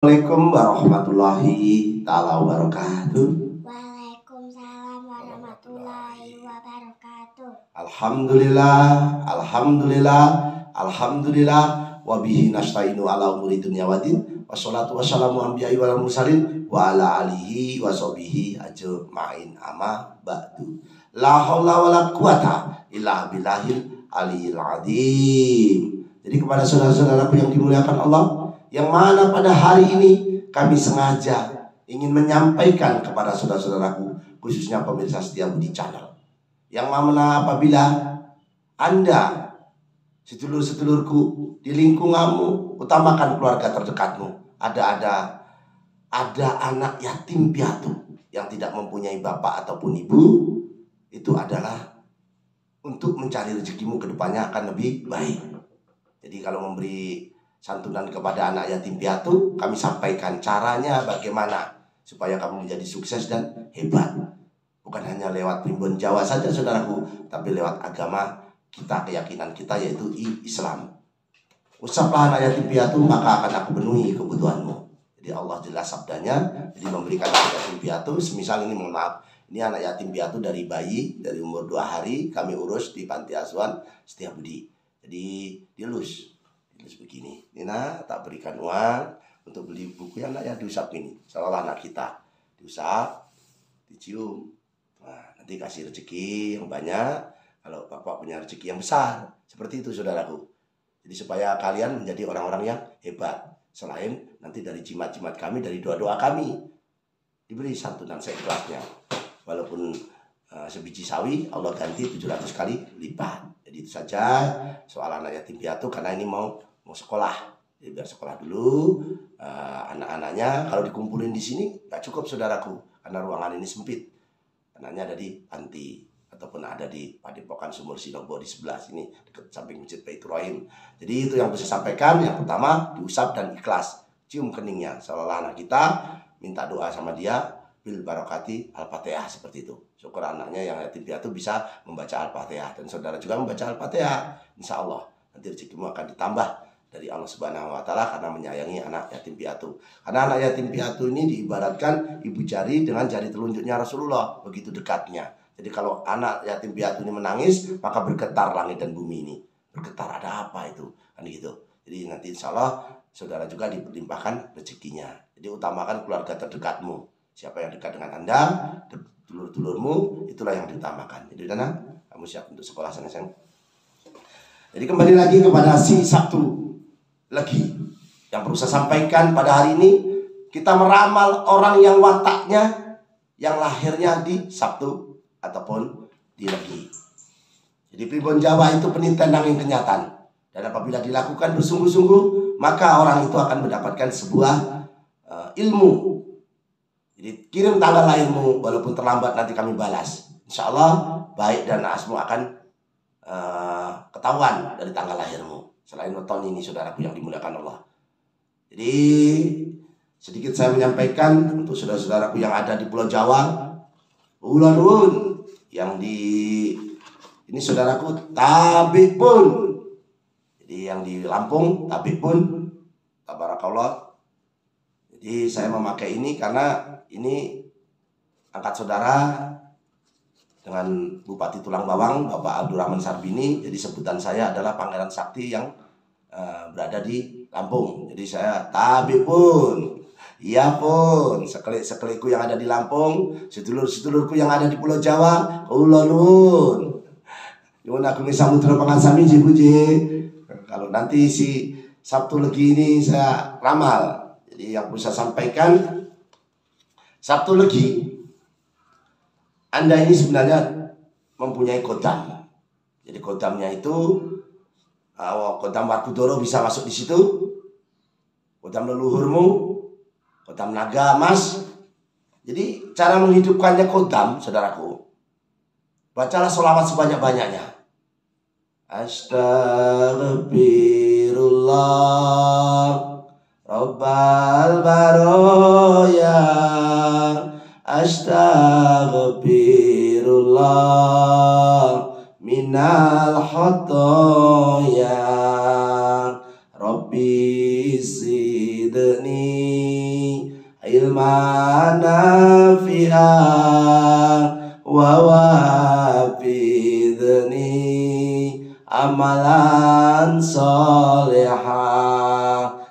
Assalamualaikum warahmatullahi taala wabarakatuh. Waalaikumsalam warahmatullahi wabarakatuh. Alhamdulillah, alhamdulillah, alhamdulillah. Wabihi nasta'inu ala umuri dunya waddin. Wassalatu wassalamu anbiya'i wal mursalin wa ala alihi wa sahbihi ajma'in, amma ba'du. La haula wala quwata illa billahil aliyil azim. Jadi kepada saudara-saudaraku yang dimuliakan Allah, yang mana pada hari ini kami sengaja ingin menyampaikan kepada saudara-saudaraku, khususnya pemirsa setia Budi Channel, yang mana apabila Anda, sedulur-sedulurku di lingkunganmu, utamakan keluarga terdekatmu, ada anak yatim piatu yang tidak mempunyai bapak ataupun ibu, itu adalah untuk mencari rezekimu ke depannya akan lebih baik. Jadi kalau memberi santunan kepada anak yatim piatu, kami sampaikan caranya bagaimana supaya kamu menjadi sukses dan hebat. Bukan hanya lewat primbon Jawa saja saudaraku, tapi lewat agama kita, keyakinan kita, yaitu Islam. Usaplah anak yatim piatu, maka akan aku penuhi kebutuhanmu. Jadi Allah jelas sabdanya. Jadi memberikan anak yatim piatu, semisal ini, mohon maaf, ini anak yatim piatu dari bayi, dari umur 2 hari, kami urus di Panti Asuhan Setia Budi. Jadi dilus begini, Nina tak berikan uang untuk beli buku yang anaknya diusap ini, seolah anak kita diusap, dicium. Nah, nanti kasih rezeki yang banyak kalau bapak punya rezeki yang besar. Seperti itu saudaraku. Jadi supaya kalian menjadi orang-orang yang hebat. Selain nanti dari jimat-jimat kami, dari doa-doa kami, diberi santunan seikhlasnya. Walaupun sebiji sawi Allah ganti 700 kali lipat. Jadi itu saja soal anak yatim piatu, karena ini mau sekolah. Jadi biar sekolah dulu anak-anaknya. Kalau dikumpulin di sini nggak cukup saudaraku, karena ruangan ini sempit. Anaknya ada di panti ataupun ada di Padepokan Sumur Sinobo di sebelah sini, dekat samping Masjid Baitur Rahim. Jadi itu yang bisa sampaikan. Yang pertama, diusap dan ikhlas, cium keningnya seolah anak kita, minta doa sama dia, bil barokati Al-Fatihah, seperti itu. Syukur anaknya yang yatim piatu bisa membaca Al-Fatihah, dan saudara juga membaca Al-Fatihah. Insya Allah nanti rezekimu akan ditambah dari Allah Subhanahu wa Ta'ala, karena menyayangi anak yatim piatu. Karena anak yatim piatu ini diibaratkan ibu jari dengan jari telunjuknya Rasulullah, begitu dekatnya. Jadi kalau anak yatim piatu ini menangis, maka bergetar langit dan bumi ini. Bergetar, ada apa itu? Kan gitu. Jadi nanti insya Allah saudara juga dilimpahkan rezekinya. Jadi utamakan keluarga terdekatmu. Siapa yang dekat dengan Anda, dulur-dulurmu, itulah yang diutamakan. Jadi Dana, kamu siap untuk sekolah sana sayang. Jadi kembali lagi kepada si Sabtu lagi yang perlu saya sampaikan pada hari ini. Kita meramal orang yang wataknya, yang lahirnya di Sabtu ataupun di Legi. Jadi primbon Jawa itu penelitian yang kenyataan, dan apabila dilakukan bersungguh-sungguh, maka orang itu akan mendapatkan sebuah ilmu. Jadi kirim tanggal lahirmu, walaupun terlambat nanti kami balas. Insya Allah baik dan asmu akan ketahuan dari tanggal lahirmu. Selain weton ini saudaraku yang dimuliakan Allah. Jadi sedikit saya menyampaikan untuk saudara-saudaraku yang ada di Pulau Jawa, ulanun yang di ini saudaraku tabik pun. Jadi yang di Lampung tabik pun, tabarakallah. Jadi saya memakai ini karena ini angkat saudara dengan Bupati Tulang Bawang, Bapak Abdurrahman Sarbini. Jadi sebutan saya adalah Pangeran Sakti yang berada di Lampung. Jadi saya tabib pun, iya pun, sekelik-sekelikku yang ada di Lampung, sedulur-sedulurku yang ada di Pulau Jawa, ulunun. Nyuwun agung samudra pangasami jibuji. Kalau nanti si Sabtu Legi ini saya ramal. Jadi yang bisa sampaikan, Sabtu Legi, Anda ini sebenarnya mempunyai kodam. Jadi kodamnya itu kodam Warkudoro bisa masuk di situ, kodam leluhurmu, kodam naga emas. Jadi cara menghidupkannya kodam, saudaraku, bacalah sholawat sebanyak-banyaknya. Astaghfirullah Rabbal baroya, astaghfirullah minal khotoya, Rabbi sidni ilman nafi'an wa wafidni amalan solehah.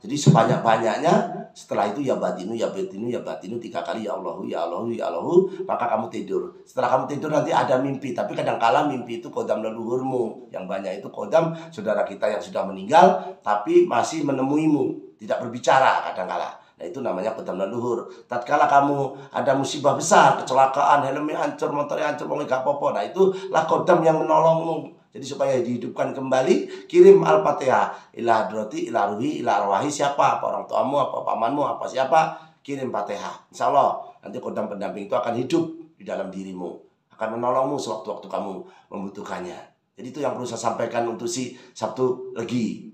Jadi sebanyak-banyaknya. Setelah itu ya batinu, ya batinu, ya batinu 3 kali ya Allahu, ya Allahu, ya Allahu. Maka kamu tidur. Setelah kamu tidur nanti ada mimpi. Tapi kadangkala mimpi itu kodam leluhurmu. Yang banyak itu kodam saudara kita yang sudah meninggal tapi masih menemuimu. Tidak berbicara kadangkala. Nah itu namanya kodam leluhur. Tatkala kamu ada musibah besar, kecelakaan, helmnya hancur, motornya hancur, mau gak apa-apa. Nah itulah kodam yang menolongmu. Jadi supaya dihidupkan kembali, kirim Al-Fatihah ila hadrati, ila ruhi, ila arwahi. Siapa? Apa orang tuamu, apa pamanmu, apa siapa? Kirim Fatihah. Insya Allah nanti kodam pendamping itu akan hidup di dalam dirimu, akan menolongmu sewaktu-waktu kamu membutuhkannya. Jadi itu yang perlu saya sampaikan untuk si Sabtu Legi.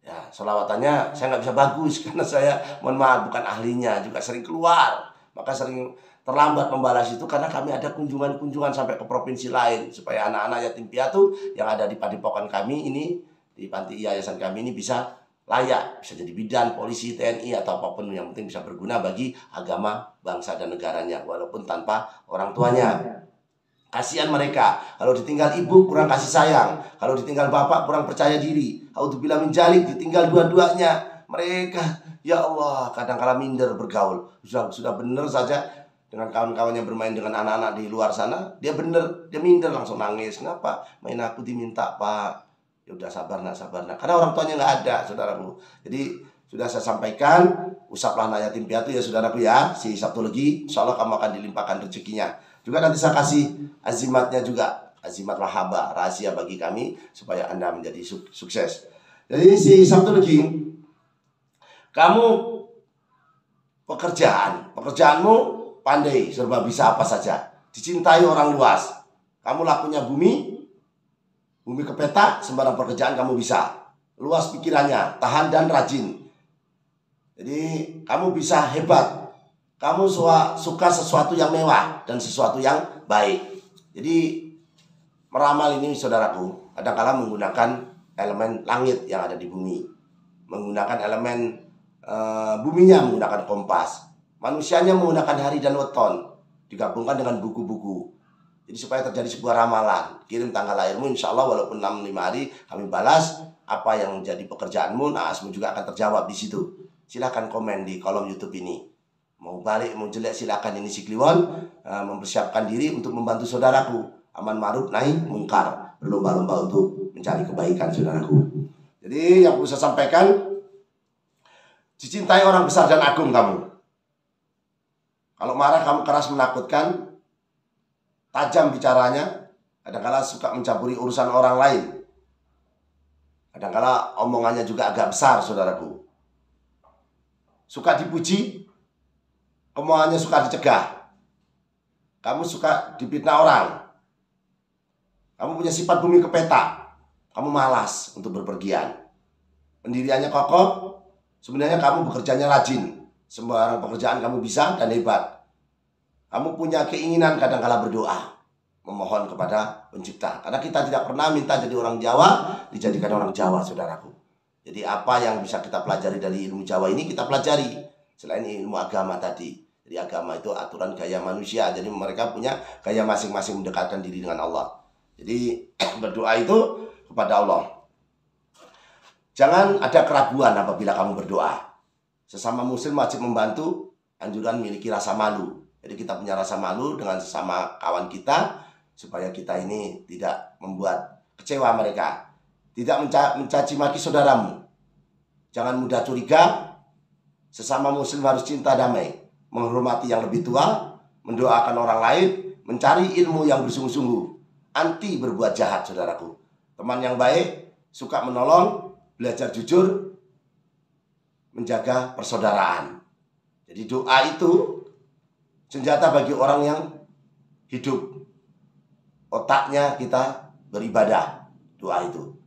Ya, sholawatnya saya nggak bisa bagus karena saya, mohon maaf, bukan ahlinya, juga sering keluar, maka sering terlambat membalas itu karena kami ada kunjungan-kunjungan sampai ke provinsi lain supaya anak-anak yatim piatu yang ada di padepokan kami ini, di panti yayasan kami ini bisa layak, bisa jadi bidan, polisi, TNI atau apapun yang penting bisa berguna bagi agama, bangsa dan negaranya walaupun tanpa orang tuanya. Kasihan mereka kalau ditinggal ibu kurang kasih sayang, kalau ditinggal bapak kurang percaya diri, auzubillah min dzalik, ditinggal dua-duanya. Mereka ya Allah kadang-kala minder bergaul. Sudah benar saja dengan kawan-kawannya bermain dengan anak-anak di luar sana, dia bener, dia minder langsung nangis. Kenapa? Main aku diminta pak. Ya udah sabar nak, karena orang tuanya nggak ada, saudaraku. Jadi sudah saya sampaikan, usaplah anak yatim piatu ya saudaraku ya. Si Sabtu Legi, insya Allah kamu akan dilimpahkan rezekinya. Juga nanti saya kasih azimatnya juga, azimat rahaba, rahasia bagi kami supaya Anda menjadi sukses. Jadi si Sabtu Legi, kamu pekerjaanmu pandai, serba bisa apa saja, dicintai orang luas. Kamu lakunya bumi kepeta, sembarang pekerjaan kamu bisa. Luas pikirannya, tahan dan rajin. Jadi kamu bisa hebat. Kamu suka sesuatu yang mewah dan sesuatu yang baik. Jadi meramal ini saudaraku, kadang-kala menggunakan elemen langit yang ada di bumi, menggunakan elemen buminya menggunakan kompas. Manusianya menggunakan hari dan weton, digabungkan dengan buku-buku. Jadi supaya terjadi sebuah ramalan, kirim tanggal lahirmu, insya Allah walaupun 65 hari kami balas apa yang menjadi pekerjaanmu. Naasmu juga akan terjawab di situ. Silahkan komen di kolom YouTube ini. Mau baik mau jelek silahkan. Ini si Kliwon mempersiapkan diri untuk membantu saudaraku aman ma'ruf nahi mungkar, berlomba-lomba untuk mencari kebaikan saudaraku. Jadi yang perlu saya sampaikan, dicintai orang besar dan agung kamu. Kalau marah kamu keras menakutkan, tajam bicaranya, kadang-kala suka mencampuri urusan orang lain. Kadang-kala omongannya juga agak besar, saudaraku. Suka dipuji, omongannya suka dicegah. Kamu suka difitnah orang. Kamu punya sifat bumi kepeta. Kamu malas untuk berpergian. Pendiriannya kokoh, sebenarnya kamu bekerjanya rajin. Sembarang pekerjaan kamu bisa dan hebat. Kamu punya keinginan kadang-kala berdoa, memohon kepada pencipta. Karena kita tidak pernah minta jadi orang Jawa, dijadikan orang Jawa, saudaraku. Jadi apa yang bisa kita pelajari dari ilmu Jawa ini, kita pelajari. Selain ilmu agama tadi. Jadi agama itu aturan gaya manusia. Jadi mereka punya gaya masing-masing mendekatkan diri dengan Allah. Jadi berdoa itu kepada Allah. Jangan ada keraguan apabila kamu berdoa. Sesama muslim wajib membantu, anjuran miliki rasa malu. Jadi kita punya rasa malu dengan sesama kawan kita, supaya kita ini tidak membuat kecewa mereka. Tidak mencaci maki saudaramu. Jangan mudah curiga. Sesama muslim harus cinta damai, menghormati yang lebih tua, mendoakan orang lain, mencari ilmu yang bersungguh-sungguh, anti berbuat jahat, saudaraku. Teman yang baik, suka menolong, belajar jujur, menjaga persaudaraan. Jadi doa itu senjata bagi orang yang hidup. Otaknya kita beribadah, doa itu.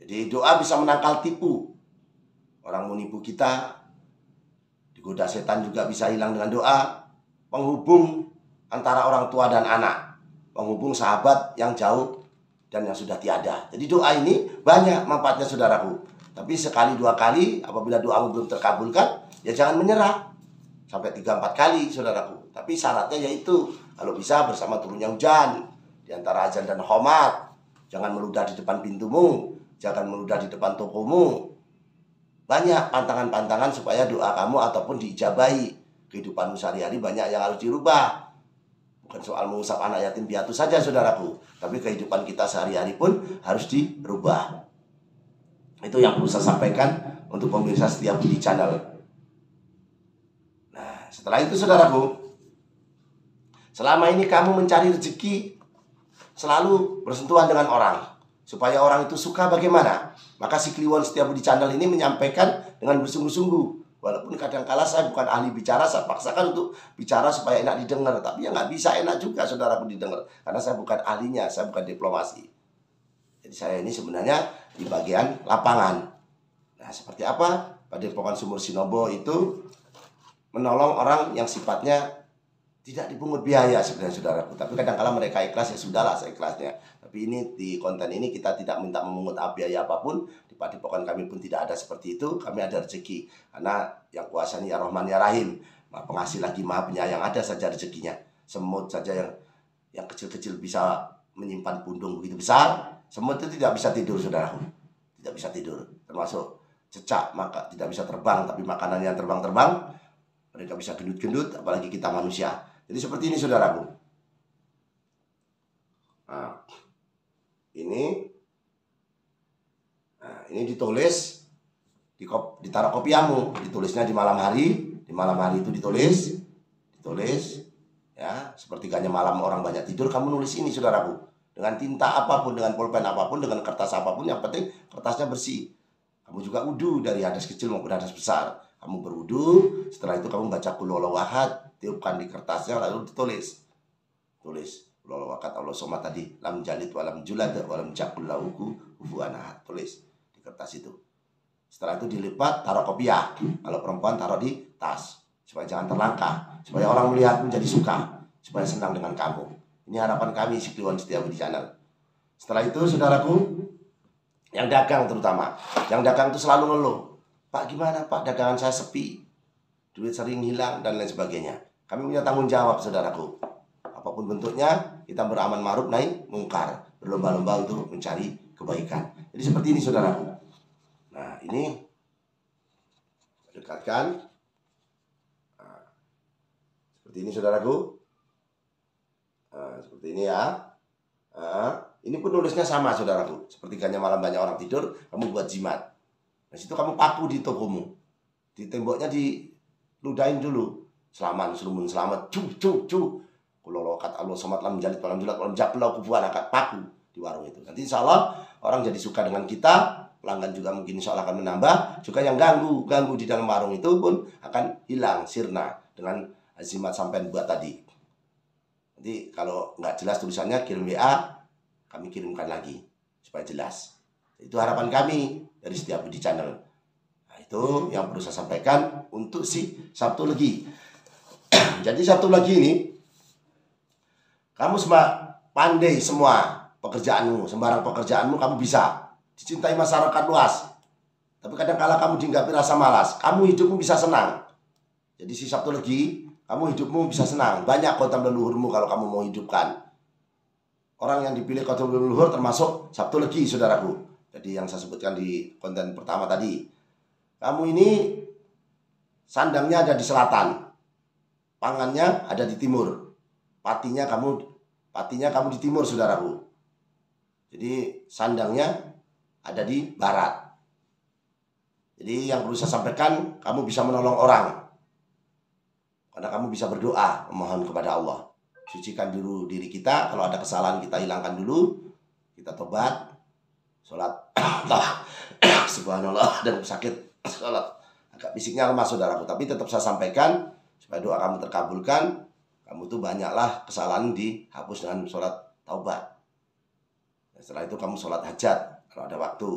Jadi doa bisa menangkal tipu. Orang menipu kita, digoda setan juga bisa hilang dengan doa. Penghubung antara orang tua dan anak, penghubung sahabat yang jauh dan yang sudah tiada. Jadi doa ini banyak manfaatnya, saudaraku. Tapi sekali dua kali apabila doamu belum terkabulkan, ya jangan menyerah. sampai 3-4 kali saudaraku. Tapi syaratnya yaitu kalau bisa bersama turunnya hujan, di antara azan dan khomat. Jangan meludah di depan pintumu, jangan meludah di depan tokomu. Banyak pantangan-pantangan supaya doa kamu ataupun diijabahi. Kehidupanmu sehari-hari banyak yang harus dirubah. Bukan soal mengusap anak yatim piatu saja saudaraku, tapi kehidupan kita sehari-hari pun harus dirubah. Itu yang perlu saya sampaikan untuk pemirsa Setia Budi Channel. Nah, setelah itu saudaraku, selama ini kamu mencari rezeki selalu bersentuhan dengan orang, supaya orang itu suka bagaimana? Maka si Kliwon Setia Budi Channel ini menyampaikan dengan bersungguh-sungguh. Walaupun kadang-kala saya bukan ahli bicara, saya paksakan untuk bicara supaya enak didengar. Tapi ya nggak bisa enak juga saudaraku didengar, karena saya bukan ahlinya, saya bukan diplomasi. Jadi saya ini sebenarnya di bagian lapangan. Nah, seperti apa? Padepokan Sumur Sinobo itu menolong orang yang sifatnya tidak dipungut biaya sebenarnya saudaraku. Tapi kadang-kala mereka ikhlas, ya sudahlah seikhlasnya. Tapi ini di konten ini kita tidak minta memungut biaya apapun. Di padepokan kami pun tidak ada seperti itu. Kami ada rezeki. Karena yang kuasa ini ya Rahman ya Rahim. Maha pengasih lagi maha penyayang, ada saja rezekinya. Semut saja yang kecil-kecil bisa menyimpan pundung begitu besar. Semut itu tidak bisa tidur saudaraku. Tidak bisa tidur. Termasuk cecak maka tidak bisa terbang. Tapi makanannya terbang-terbang. Mereka bisa gendut-gendut, apalagi kita manusia. Jadi seperti ini saudaraku. Nah, ini ditulis ditaruh kopiahmu, ditulisnya di malam hari. Di malam hari itu ditulis ya, sepertiganya malam orang banyak tidur, kamu nulis ini saudaraku. Dengan tinta apapun, dengan pulpen apapun, dengan kertas apapun, yang penting kertasnya bersih. Kamu juga wudu dari hadas kecil maupun hadas besar. Kamu berwudu, setelah itu kamu baca Qul huwallahu ahad, tiupkan di kertasnya lalu tulis Qul huwallahu ahad Allahu somad tadi, lam jalid walam julad walam yakul lahu kufuwan ahad, tulis di kertas itu. Setelah itu dilipat, taruh kopiah. Kalau perempuan taruh di tas supaya jangan terlangkah, supaya orang melihat menjadi suka, supaya senang dengan kamu. Ini harapan kami si Kliwon Setia Budi Channel. Setelah itu saudaraku, yang dagang terutama, yang dagang itu selalu ngeluh, Pak gimana Pak, dagangan saya sepi, duit sering hilang dan lain sebagainya. Kami punya tanggung jawab saudaraku. Apapun bentuknya, kita beraman ma'ruf nahi mungkar, berlomba-lomba untuk mencari kebaikan. Jadi seperti ini saudaraku. Nah ini dekatkan. Nah, seperti ini saudaraku. Nah, seperti ini ya. Nah, ini pun nulisnya sama saudaraku. Sepertiganya malam banyak orang tidur, kamu buat jimat. Di situ kamu paku di tokomu. Di temboknya diludahin dulu. Selamat, selumun selamat. Kulo kat Allah somat lam jalid walam julat walam jaklau kufuwan akad, paku di warung itu. Nanti insya Allah orang jadi suka dengan kita. Pelanggan juga mungkin insya Allah akan menambah. Juga yang ganggu di dalam warung itu pun akan hilang, sirna dengan azimat sampean buat tadi. Nanti kalau nggak jelas tulisannya kirim WA, kami kirimkan lagi supaya jelas. Itu harapan kami dari Setia Budi Channel. Nah, itu yang perlu saya sampaikan untuk si Sabtu Legi. Jadi Sabtu Legi ini kamu pandai semua pekerjaanmu, sembarang pekerjaanmu kamu bisa dicintai masyarakat luas. Tapi kadang-kala kamu dihinggapi rasa malas, kamu hidupmu bisa senang. Jadi si Sabtu Legi, kamu hidupmu bisa senang. Banyak khotam leluhurmu kalau kamu mau hidupkan. Orang yang dipilih khotam leluhur termasuk Sabtu Legi, saudaraku. Jadi yang saya sebutkan di konten pertama tadi. Kamu ini sandangnya ada di selatan, pangannya ada di timur, patinya kamu di timur, saudaraku. Jadi sandangnya ada di barat. Jadi yang perlu saya sampaikan, kamu bisa menolong orang. Karena kamu bisa berdoa, memohon kepada Allah. Sucikan dulu diri kita, kalau ada kesalahan kita hilangkan dulu. Kita tobat, sholat, subhanallah, dan sakit, sholat. Agak fisiknya lemah saudaraku, tapi tetap saya sampaikan, supaya doa kamu terkabulkan. Kamu tuh banyaklah kesalahan dihapus dengan sholat taubat. Dan setelah itu kamu sholat hajat, kalau ada waktu.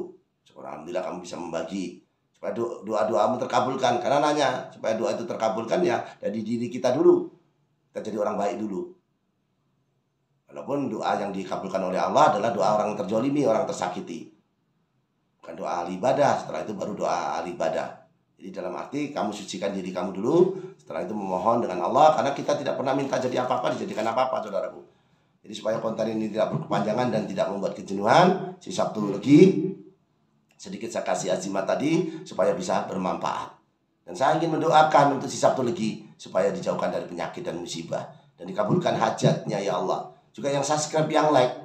Alhamdulillah kamu bisa membagi. Supaya doa-doamu terkabulkan. Karena nanya, supaya doa itu terkabulkan ya dari diri kita dulu. Kita jadi orang baik dulu. Walaupun doa yang dikabulkan oleh Allah adalah doa orang terjolimi, orang tersakiti. Bukan doa ahli ibadah, setelah itu baru doa ahli ibadah. Jadi dalam arti kamu sucikan diri kamu dulu, setelah itu memohon dengan Allah, karena kita tidak pernah minta jadi apa-apa dijadikan apa-apa, saudaraku. Jadi supaya konten ini tidak berkepanjangan dan tidak membuat kejenuhan, si Sabtu Legi sedikit saya kasih azimat tadi supaya bisa bermanfaat. Dan saya ingin mendoakan untuk si Sabtu Legi supaya dijauhkan dari penyakit dan musibah dan dikabulkan hajatnya ya Allah. Juga yang subscribe, yang like,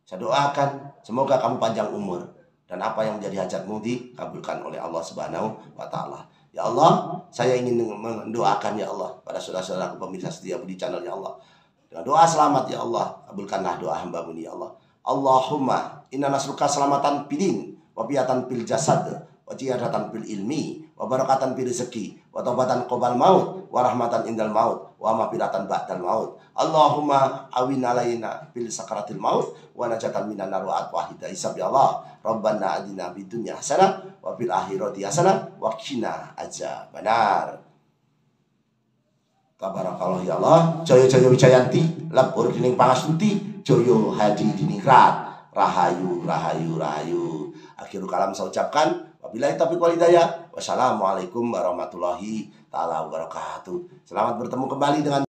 saya doakan semoga kamu panjang umur dan apa yang menjadi hajatmu dikabulkan oleh Allah Subhanahu wa Ta'ala. Ya Allah, saya ingin mendoakan ya Allah pada saudara-saudaraku pemirsa setia di channel ya Allah. Dengan doa selamat ya Allah, kabulkanlah doa hamba-Mu ya Allah. Allahumma inna nasruka selamatan pidin, wa biyatan fil jasad, wa jiyadatan fil ilmi, wa barakatan fil rezeki, wa taubatan qabal maut, wa rahmatan indal maut, wa mafiratan ba'dal maut. Allahumma awin alaina fil sakaratil maut, wa najatan minan nar wa atwahida hisab ya Allah. Rabbana adina bid dunya hasanah wa fil akhirati hasanah wa qina adzabannar. Tabarakallah ya Allah. Jaya-jaya Wijayanti, lapur dining pangastuti, joyo hadi diningrat, rahayu rahayu rahayu. Akhirul kalam saya ucapkan, wabillahi taufiq wal hidayah. Wassalamualaikum warahmatullahi taala wabarakatuh. Selamat bertemu kembali dengan